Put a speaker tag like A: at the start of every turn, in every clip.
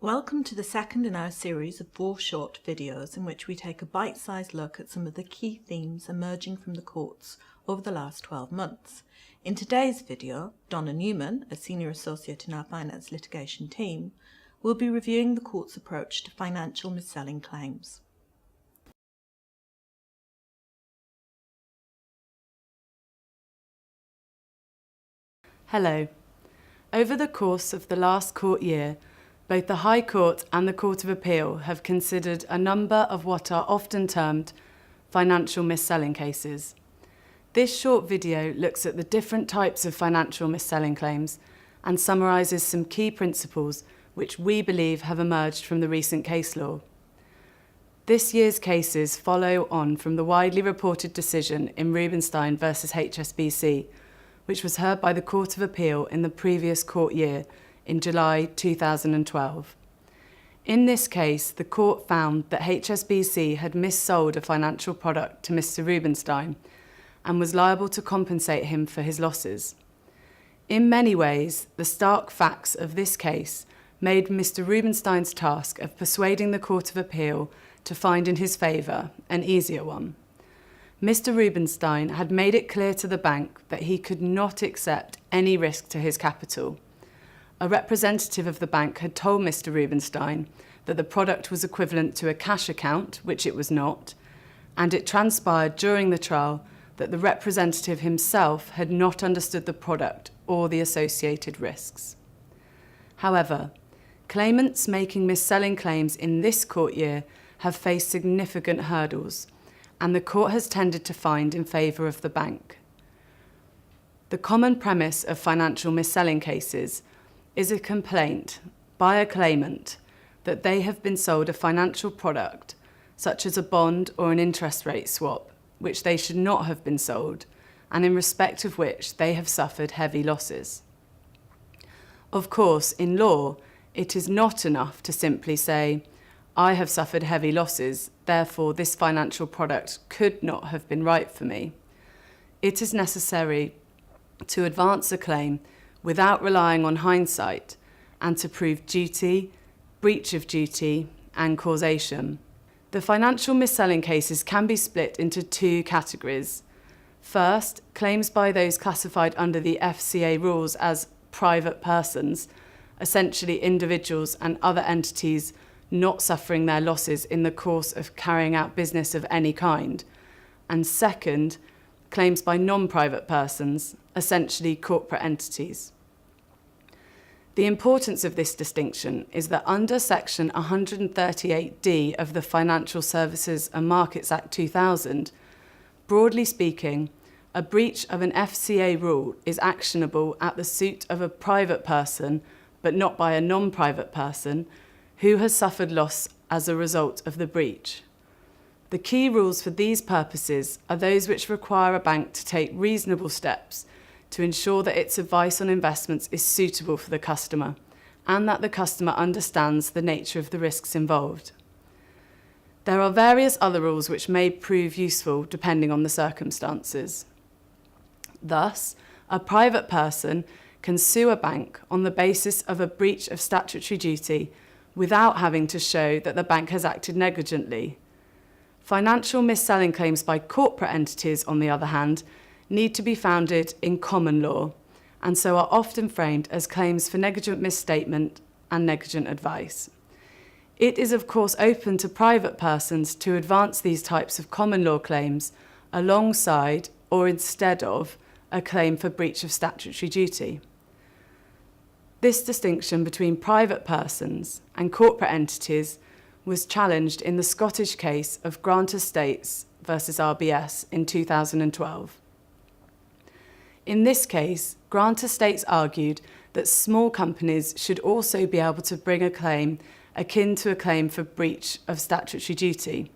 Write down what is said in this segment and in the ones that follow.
A: Welcome to the second in our series of 4 short videos in which we take a bite-sized look at some of the key themes emerging from the courts over the last 12 months. In today's video, Donna Newman, a senior associate in our finance litigation team, will be reviewing the court's approach to financial mis-selling claims.
B: Hello. Over the course of the last court year, both the High Court and the Court of Appeal have considered a number of what are often termed financial mis-selling cases. This short video looks at the different types of financial mis-selling claims and summarises some key principles which we believe have emerged from the recent case law. This year's cases follow on from the widely reported decision in Rubenstein v HSBC, which was heard by the Court of Appeal in the previous court year in July 2012. In this case, the court found that HSBC had missold a financial product to Mr. Rubenstein and was liable to compensate him for his losses. In many ways, the stark facts of this case made Mr. Rubenstein's task of persuading the Court of Appeal to find in his favour an easier one. Mr. Rubenstein had made it clear to the bank that he could not accept any risk to his capital. A representative of the bank had told Mr. Rubenstein that the product was equivalent to a cash account, which it was not, and it transpired during the trial that the representative himself had not understood the product or the associated risks. However, claimants making mis-selling claims in this court year have faced significant hurdles, and the court has tended to find in favour of the bank. The common premise of financial mis-selling cases is a complaint by a claimant that they have been sold a financial product, such as a bond or an interest rate swap, which they should not have been sold, and in respect of which they have suffered heavy losses. Of course, in law, it is not enough to simply say, I have suffered heavy losses, therefore this financial product could not have been right for me. It is necessary to advance a claim without relying on hindsight and to prove duty, breach of duty, and causation. The financial mis-selling cases can be split into 2 categories. First, claims by those classified under the FCA rules as private persons, essentially individuals and other entities not suffering their losses in the course of carrying out business of any kind. And second, claims by non-private persons, essentially corporate entities. The importance of this distinction is that under Section 138D of the Financial Services and Markets Act 2000, broadly speaking, a breach of an FCA rule is actionable at the suit of a private person, but not by a non-private person, who has suffered loss as a result of the breach. The key rules for these purposes are those which require a bank to take reasonable steps to ensure that its advice on investments is suitable for the customer and that the customer understands the nature of the risks involved. There are various other rules which may prove useful depending on the circumstances. Thus, a private person can sue a bank on the basis of a breach of statutory duty without having to show that the bank has acted negligently. Financial mis-selling claims by corporate entities, on the other hand, need to be founded in common law, and so are often framed as claims for negligent misstatement and negligent advice. It is of course open to private persons to advance these types of common law claims alongside or instead of a claim for breach of statutory duty. This distinction between private persons and corporate entities was challenged in the Scottish case of Grant Estates v RBS in 2012. In this case, Grant Estates argued that small companies should also be able to bring a claim akin to a claim for breach of statutory duty.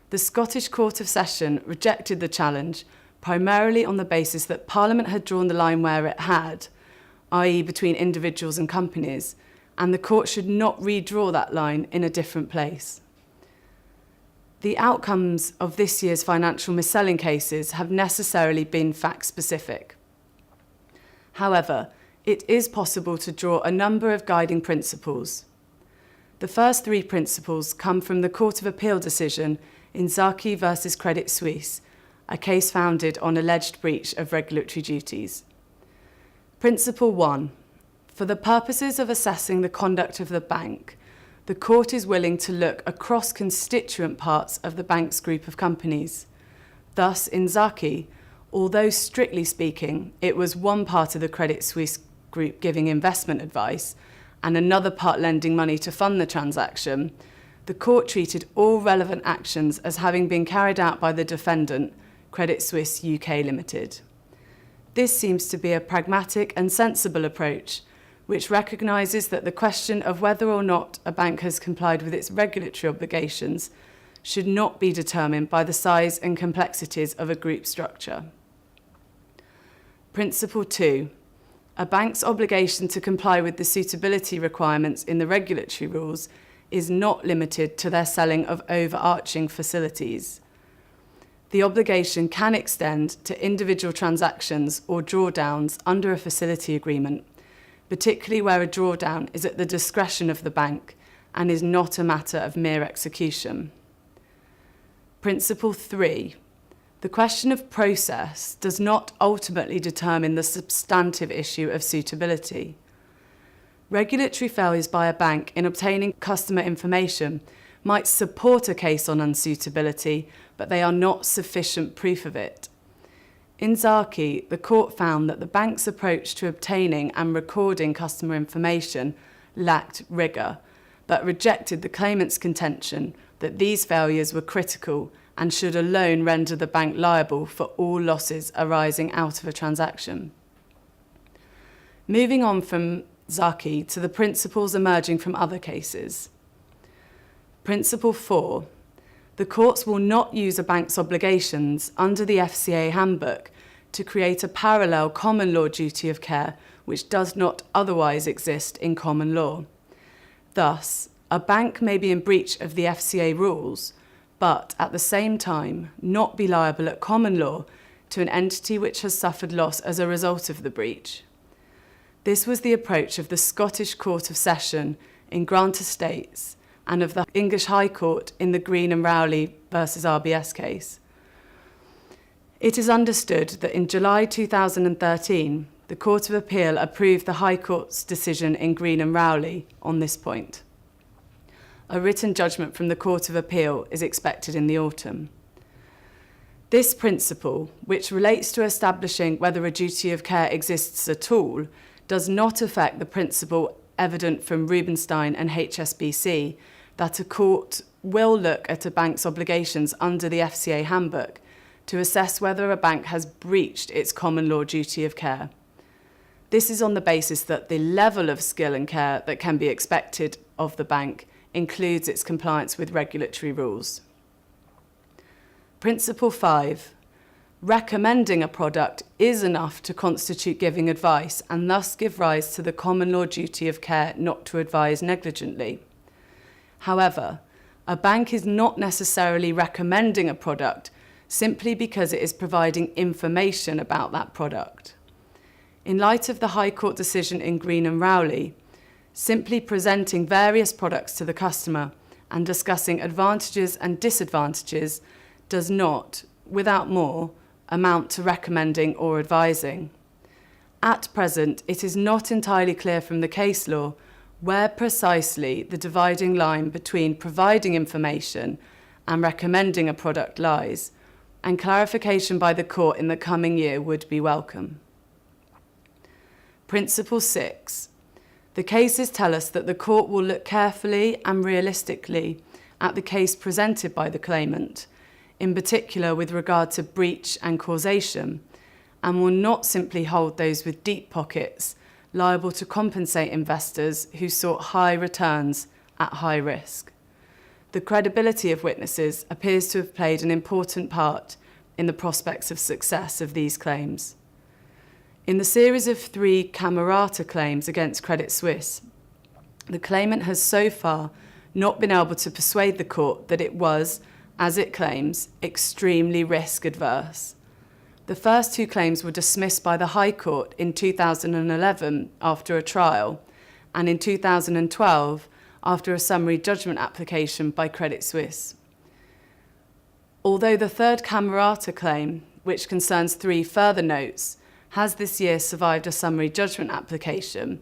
B: The Scottish Court of Session rejected the challenge primarily on the basis that Parliament had drawn the line where it had, i.e. between individuals and companies, and the court should not redraw that line in a different place. The outcomes of this year's financial mis-selling cases have necessarily been fact-specific. However, it is possible to draw a number of guiding principles. The first three principles come from the Court of Appeal decision in Zaki v. Credit Suisse, a case founded on alleged breach of regulatory duties. Principle 1. For the purposes of assessing the conduct of the bank, the court is willing to look across constituent parts of the bank's group of companies. Thus, in Zaki, although strictly speaking, it was one part of the Credit Suisse group giving investment advice and another part lending money to fund the transaction, the court treated all relevant actions as having been carried out by the defendant, Credit Suisse UK Limited. This seems to be a pragmatic and sensible approach, which recognises that the question of whether or not a bank has complied with its regulatory obligations should not be determined by the size and complexities of a group structure. Principle 2. A bank's obligation to comply with the suitability requirements in the regulatory rules is not limited to their selling of overarching facilities. The obligation can extend to individual transactions or drawdowns under a facility agreement, particularly where a drawdown is at the discretion of the bank and is not a matter of mere execution. Principle 3. The question of process does not ultimately determine the substantive issue of suitability. Regulatory failures by a bank in obtaining customer information might support a case on unsuitability, but they are not sufficient proof of it. In Zaki, the court found that the bank's approach to obtaining and recording customer information lacked rigour, but rejected the claimant's contention that these failures were critical and should alone render the bank liable for all losses arising out of a transaction. Moving on from Zaki to the principles emerging from other cases. Principle 4. The courts will not use a bank's obligations under the FCA handbook to create a parallel common law duty of care which does not otherwise exist in common law. Thus, a bank may be in breach of the FCA rules, but at the same time not be liable at common law to an entity which has suffered loss as a result of the breach. This was the approach of the Scottish Court of Session in Grant Estates and of the English High Court in the Green and Rowley v RBS case. It is understood that in July 2013, the Court of Appeal approved the High Court's decision in Green and Rowley on this point. A written judgment from the Court of Appeal is expected in the autumn. This principle, which relates to establishing whether a duty of care exists at all, does not affect the principle evident from Rubinstein and HSBC that a court will look at a bank's obligations under the FCA handbook to assess whether a bank has breached its common law duty of care. This is on the basis that the level of skill and care that can be expected of the bank includes its compliance with regulatory rules. Principle 5. Recommending a product is enough to constitute giving advice and thus give rise to the common law duty of care not to advise negligently. However, a bank is not necessarily recommending a product simply because it is providing information about that product. In light of the High Court decision in Green and Rowley, simply presenting various products to the customer and discussing advantages and disadvantages does not, without more, amount to recommending or advising. At present, it is not entirely clear from the case law where precisely the dividing line between providing information and recommending a product lies, and clarification by the court in the coming year would be welcome. Principle 6. The cases tell us that the court will look carefully and realistically at the case presented by the claimant, in particular with regard to breach and causation, and will not simply hold those with deep pockets liable to compensate investors who sought high returns at high risk. The credibility of witnesses appears to have played an important part in the prospects of success of these claims. In the series of 3 Camerata claims against Credit Suisse, the claimant has so far not been able to persuade the court that it was, as it claims, extremely risk-adverse. The first 2 claims were dismissed by the High Court in 2011 after a trial, and in 2012 after a summary judgment application by Credit Suisse. Although the third camerata claim, which concerns 3 further notes, has this year survived a summary judgment application,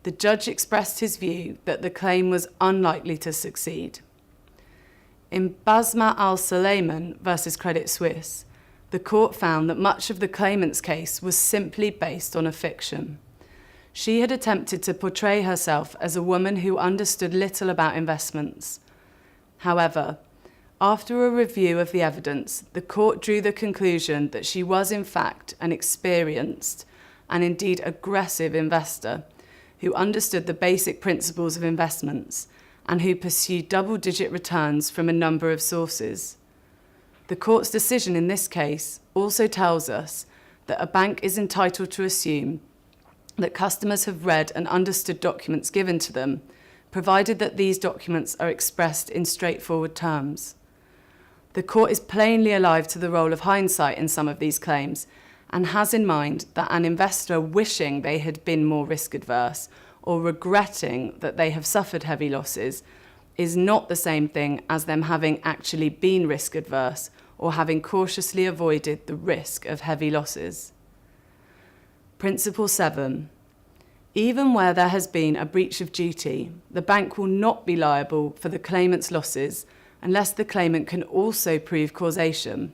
B: the judge expressed his view that the claim was unlikely to succeed. In Basma al-Sulayman versus Credit Suisse, the court found that much of the claimant's case was simply based on a fiction. She had attempted to portray herself as a woman who understood little about investments. However, after a review of the evidence, the court drew the conclusion that she was in fact an experienced and indeed aggressive investor who understood the basic principles of investments and who pursued double-digit returns from a number of sources. The court's decision in this case also tells us that a bank is entitled to assume that customers have read and understood documents given to them, provided that these documents are expressed in straightforward terms. The court is plainly alive to the role of hindsight in some of these claims and has in mind that an investor wishing they had been more risk-adverse or regretting that they have suffered heavy losses is not the same thing as them having actually been risk-adverse or having cautiously avoided the risk of heavy losses. Principle 7. Even where there has been a breach of duty, the bank will not be liable for the claimant's losses unless the claimant can also prove causation.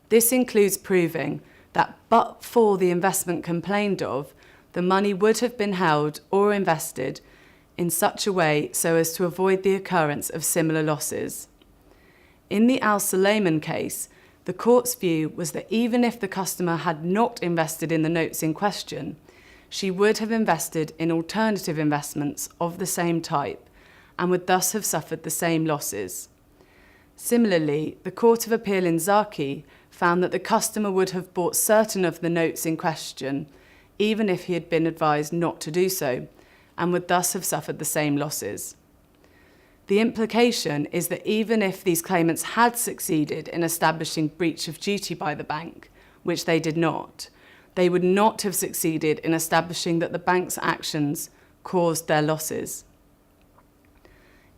B: This includes proving that but for the investment complained of, the money would have been held or invested in such a way so as to avoid the occurrence of similar losses. In the Al-Sulayman case, the court's view was that even if the customer had not invested in the notes in question, she would have invested in alternative investments of the same type and would thus have suffered the same losses. Similarly, the Court of Appeal in Zaki found that the customer would have bought certain of the notes in question, even if he had been advised not to do so, and would thus have suffered the same losses. The implication is that even if these claimants had succeeded in establishing breach of duty by the bank, which they did not, they would not have succeeded in establishing that the bank's actions caused their losses.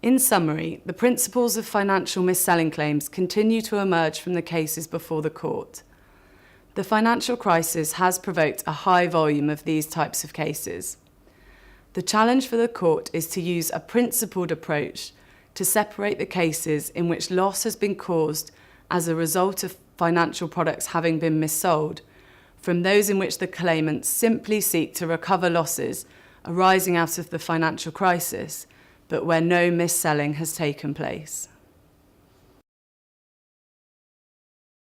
B: In summary, the principles of financial mis-selling claims continue to emerge from the cases before the court. The financial crisis has provoked a high volume of these types of cases. The challenge for the court is to use a principled approach to separate the cases in which loss has been caused as a result of financial products having been missold from those in which the claimants simply seek to recover losses arising out of the financial crisis, but where no mis-selling has taken place.